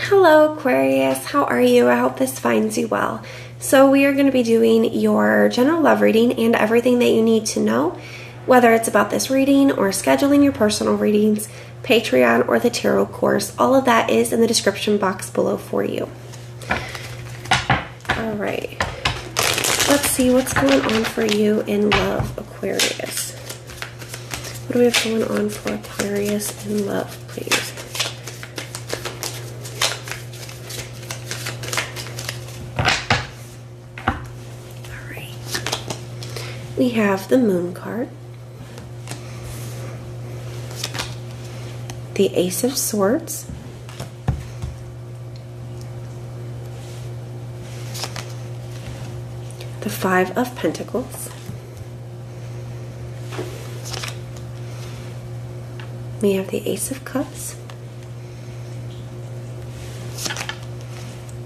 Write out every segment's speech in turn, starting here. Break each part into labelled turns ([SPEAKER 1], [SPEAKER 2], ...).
[SPEAKER 1] Hello Aquarius, how are you? I hope this finds you well. So we are going to be doing your general love reading and everything that you need to know, whether it's about this reading or scheduling your personal readings, Patreon, or the tarot course. All of that is in the description box below for you. Alright, let's see what's going on for you in love, Aquarius. What do we have going on for Aquarius in love, please? We have the Moon card, the Ace of Swords, the Five of Pentacles, we have the Ace of Cups,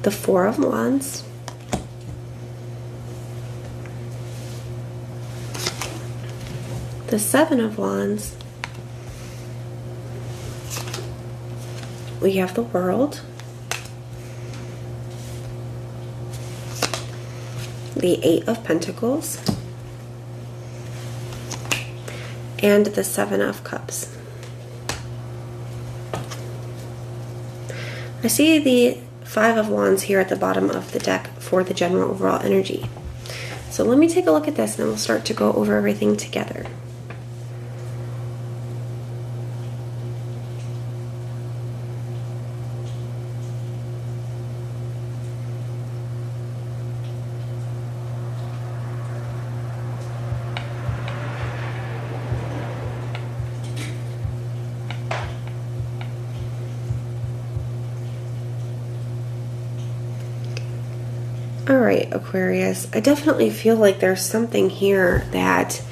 [SPEAKER 1] the Four of Wands, the Seven of Wands, we have the World, the Eight of Pentacles, and the Seven of Cups. I see the Five of Wands here at the bottom of the deck for the general overall energy. So let me take a look at this and we'll start to go over everything together. Alright, Aquarius, I definitely feel like there's something here that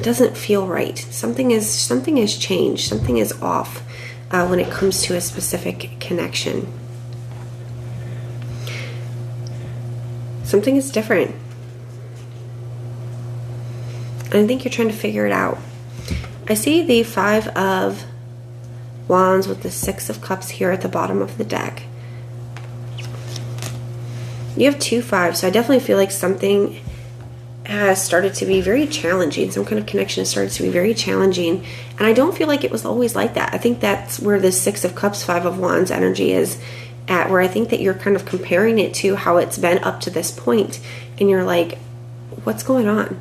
[SPEAKER 1] doesn't feel right. Something has changed. Something is off when it comes to a specific connection. Something is different. And I think you're trying to figure it out. I see the Five of Wands with the Six of Cups here at the bottom of the deck. You have two fives, so I definitely feel like something has started to be very challenging. Some kind of connection has started to be very challenging. And I don't feel like it was always like that. I think that's where the Six of Cups, Five of Wands energy is at, where I think that you're kind of comparing it to how it's been up to this point. And you're like, what's going on?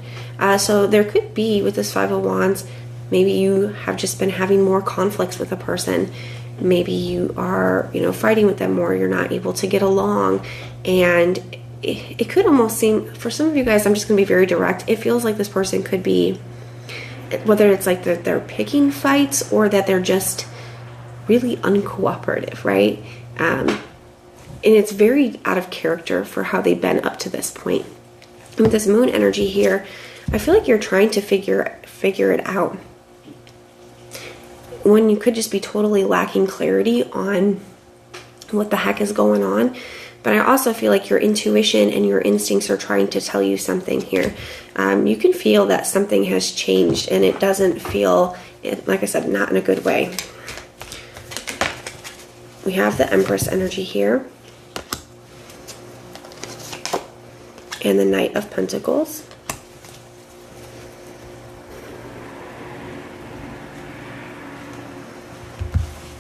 [SPEAKER 1] So there could be, with this Five of Wands, maybe you have just been having more conflicts with a person. Maybe you are, fighting with them more. You're not able to get along. And it could almost seem, for some of you guys, I'm just going to be very direct. It feels like this person could be, whether it's like they're picking fights or that they're just really uncooperative, right? And it's very out of character for how they've been up to this point. And with this Moon energy here, I feel like you're trying to figure it out, when you could just be totally lacking clarity on what the heck is going on. But I also feel like your intuition and your instincts are trying to tell you something here. You can feel that something has changed, and it doesn't feel, like I said, not in a good way. We have the Empress energy here, and the Knight of Pentacles.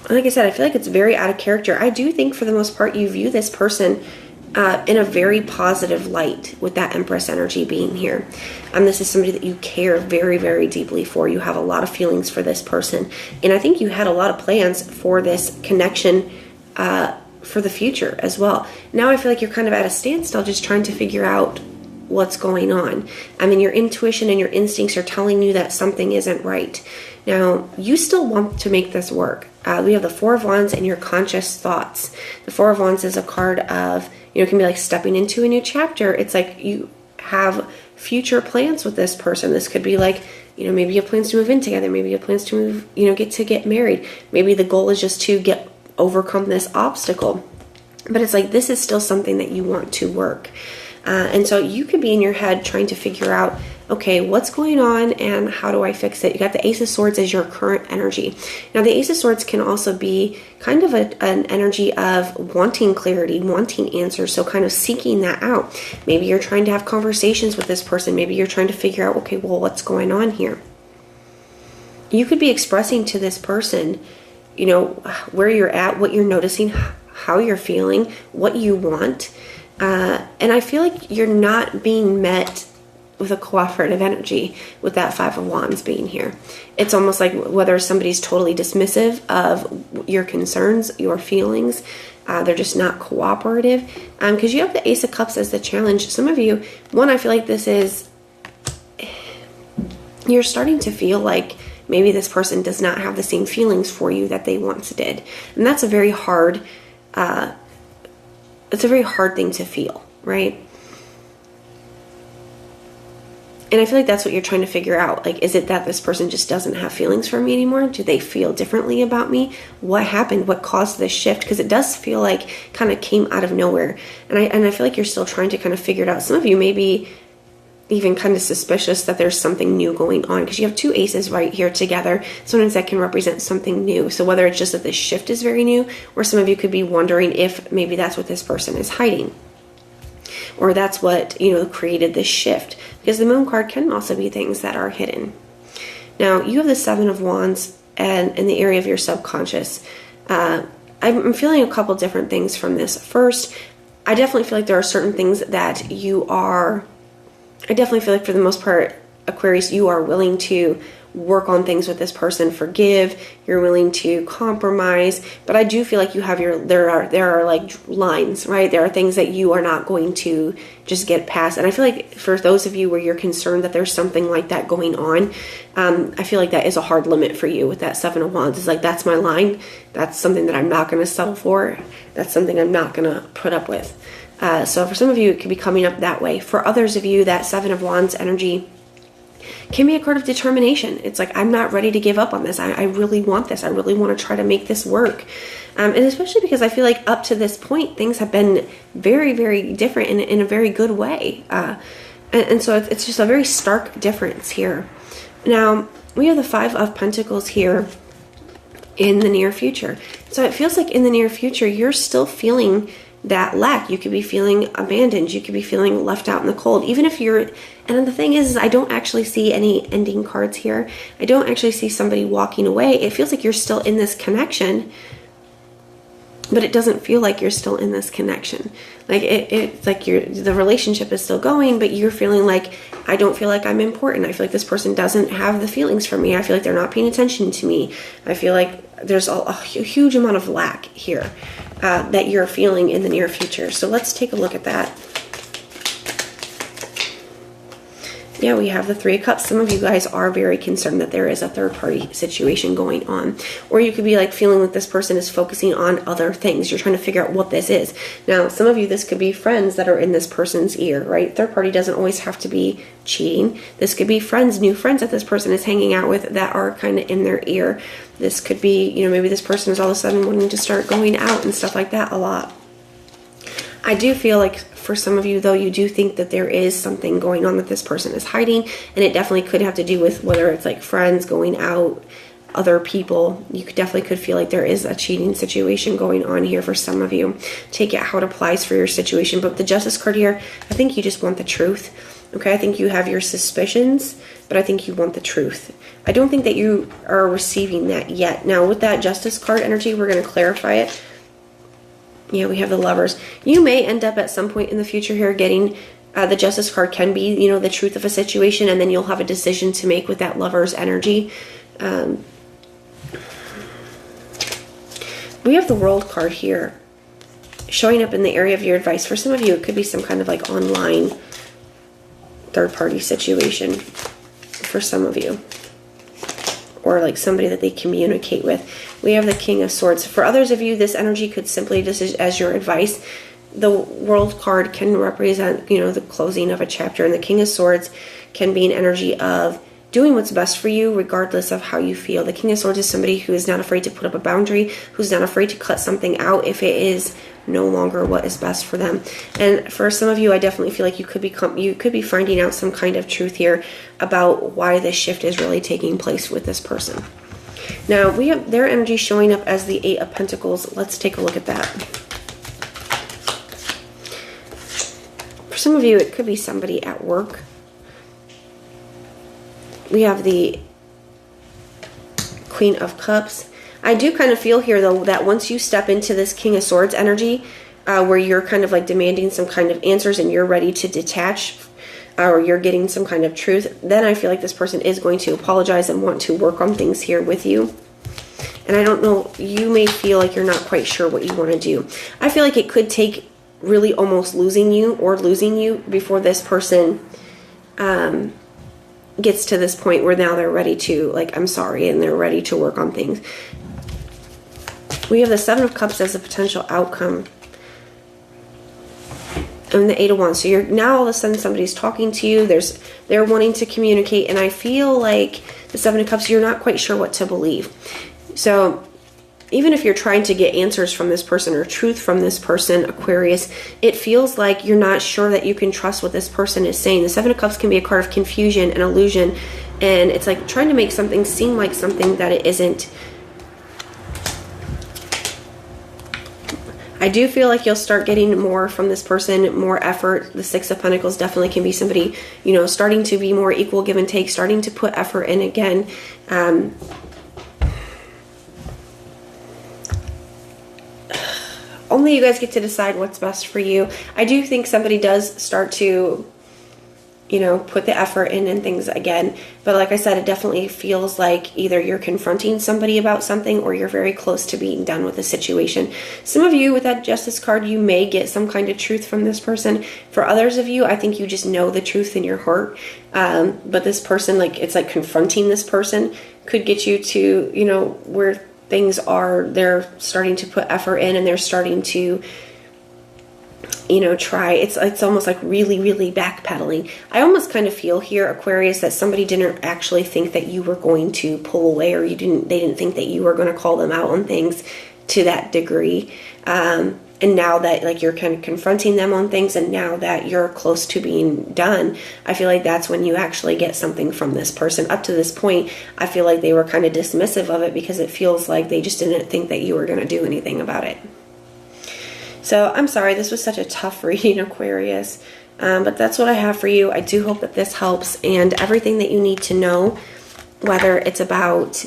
[SPEAKER 1] Like I said, I feel like it's very out of character. I do think for the most part you view this person in a very positive light with that Empress energy being here. This is somebody that you care very, very deeply for. You have a lot of feelings for this person. And I think you had a lot of plans for this connection for the future as well. Now I feel like you're kind of at a standstill just trying to figure out what's going on. Your intuition and your instincts are telling you that something isn't right. Now, you still want to make this work. We have the Four of Wands and your conscious thoughts. The Four of Wands is a card of, it can be like stepping into a new chapter. It's like you have future plans with this person. This could be like, maybe you have plans to move in together. Maybe you have plans to move, get married. Maybe the goal is just to overcome this obstacle. But it's like, this is still something that you want to work. And so you could be in your head trying to figure out, okay, what's going on and how do I fix it? You got the Ace of Swords as your current energy. Now, the Ace of Swords can also be kind of an energy of wanting clarity, wanting answers, so kind of seeking that out. Maybe you're trying to have conversations with this person. Maybe you're trying to figure out, okay, well, what's going on here? You could be expressing to this person, you know, where you're at, what you're noticing, how you're feeling, what you want. And I feel like you're not being met with a cooperative energy with that Five of Wands being here. It's almost like whether somebody's totally dismissive of your concerns, your feelings, they're just not cooperative. Because you have the Ace of Cups as the challenge. Some of you, I feel like this is, you're starting to feel like maybe this person does not have the same feelings for you that they once did. And that's a very hard, it's a very hard thing to feel, right? And I feel like that's what you're trying to figure out. Like, is it that this person just doesn't have feelings for me anymore? Do they feel differently about me? What happened? What caused this shift? Because it does feel like kind of came out of nowhere. And I feel like you're still trying to kind of figure it out. Some of you may be even kind of suspicious that there's something new going on, because you have two aces right here together. Sometimes that can represent something new. So whether it's just that this shift is very new, or some of you could be wondering if maybe that's what this person is hiding, or that's what, you know, created this shift, because the Moon card can also be things that are hidden. Now, you have the Seven of Wands and in the area of your subconscious. I'm feeling a couple different things from this. First, I definitely feel like there are certain things that I definitely feel like for the most part, Aquarius, you are willing to work on things with this person, forgive, you're willing to compromise, but I do feel like you have there are like lines, right? There are things that you are not going to just get past. And I feel like for those of you where you're concerned that there's something like that going on, I feel like that is a hard limit for you with that Seven of Wands. It's like, that's my line. That's something that I'm not going to settle for. That's something I'm not going to put up with. So for some of you, it could be coming up that way. For others of you, that Seven of Wands energy can be a card of determination. It's like, I'm not ready to give up on this. I really want this. I really want to try to make this work. And especially because I feel like up to this point, things have been very, very different in a very good way. And so it's just a very stark difference here. Now, we have the Five of Pentacles here in the near future. So it feels like in the near future, you're still feeling that lack. You could be feeling abandoned. You could be feeling left out in the cold. Even if you're, and the thing is I don't actually see any ending cards here. I don't actually see somebody walking away. It feels like you're still in this connection, but it doesn't feel like you're still in this connection. Like it's like the relationship is still going, but you're feeling like, I don't feel like I'm important. I feel like this person doesn't have the feelings for me. I feel like they're not paying attention to me. I feel like there's a huge amount of lack here that you're feeling in the near future. So let's take a look at that. Yeah, we have the Three of Cups. Some of you guys are very concerned that there is a third party situation going on. Or you could be like feeling like this person is focusing on other things. You're trying to figure out what this is. Now, some of you, this could be friends that are in this person's ear, right? Third party doesn't always have to be cheating. This could be friends, new friends that this person is hanging out with that are kind of in their ear. This could be, you know, maybe this person is all of a sudden wanting to start going out and stuff like that a lot. I do feel like for some of you, though, you do think that there is something going on that this person is hiding, and it definitely could have to do with whether it's like friends, going out, other people. You definitely could feel like there is a cheating situation going on here for some of you. Take it how it applies for your situation. But the Justice card here, I think you just want the truth. Okay, I think you have your suspicions, but I think you want the truth. I don't think that you are receiving that yet. Now, with that Justice card energy, we're going to clarify it. Yeah, we have the Lovers. You may end up at some point in the future here getting the Justice card can be, you know, the truth of a situation, and then you'll have a decision to make with that Lovers energy. We have the World card here showing up in the area of your advice. For some of you, it could be some kind of like online third-party situation for some of you, or like somebody that they communicate with. We have the King of Swords. For others of you, this energy could simply, just as your advice, the World card can represent, you know, the closing of a chapter, and the King of Swords can be an energy of doing what's best for you regardless of how you feel. The King of Swords is somebody who is not afraid to put up a boundary, who's not afraid to cut something out if it is no longer what is best for them. And for some of you, I definitely feel like you could be finding out some kind of truth here about why this shift is really taking place with this person. Now, we have their energy showing up as the Eight of Pentacles. Let's take a look at that. For some of you, it could be somebody at work. We have the Queen of Cups. I do kind of feel here, though, that once you step into this King of Swords energy, where you're kind of like demanding some kind of answers and you're ready to detach, or you're getting some kind of truth, then I feel like this person is going to apologize and want to work on things here with you. And I don't know, you may feel like you're not quite sure what you want to do. I feel like it could take really almost losing you before this person gets to this point where now they're ready to, like, I'm sorry, and they're ready to work on things. We have the Seven of Cups as a potential outcome. And the Eight of Wands. So you're now all of a sudden somebody's talking to you. They're wanting to communicate. And I feel like the Seven of Cups, you're not quite sure what to believe. So even if you're trying to get answers from this person or truth from this person, Aquarius, it feels like you're not sure that you can trust what this person is saying. The Seven of Cups can be a card of confusion and illusion. And it's like trying to make something seem like something that it isn't. I do feel like you'll start getting more from this person, more effort. The Six of Pentacles definitely can be somebody, you know, starting to be more equal give and take, starting to put effort in again. Only you guys get to decide what's best for you. I do think somebody does start to, you know, put the effort in and things again. But like I said, it definitely feels like either you're confronting somebody about something or you're very close to being done with the situation. Some of you with that Justice card, you may get some kind of truth from this person. For others of you, I think you just know the truth in your heart. But this person, like, it's like confronting this person could get you to, you know, where things are, they're starting to put effort in and they're starting to, you know, try. It's almost like really, really backpedaling. I almost kind of feel here, Aquarius, that somebody didn't actually think that you were going to pull away, or they didn't think that you were going to call them out on things to that degree. And now that, like, you're kind of confronting them on things, and now that you're close to being done, I feel like that's when you actually get something from this person. Up to this point, I feel like they were kind of dismissive of it because it feels like they just didn't think that you were going to do anything about it. So I'm sorry, this was such a tough reading, Aquarius, but that's what I have for you. I do hope that this helps, and everything that you need to know, whether it's about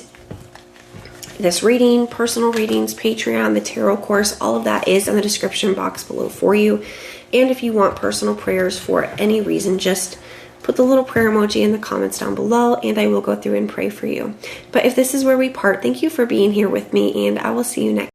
[SPEAKER 1] this reading, personal readings, Patreon, the tarot course, all of that is in the description box below for you. And if you want personal prayers for any reason, just put the little prayer emoji in the comments down below and I will go through and pray for you. But if this is where we part, thank you for being here with me, and I will see you next.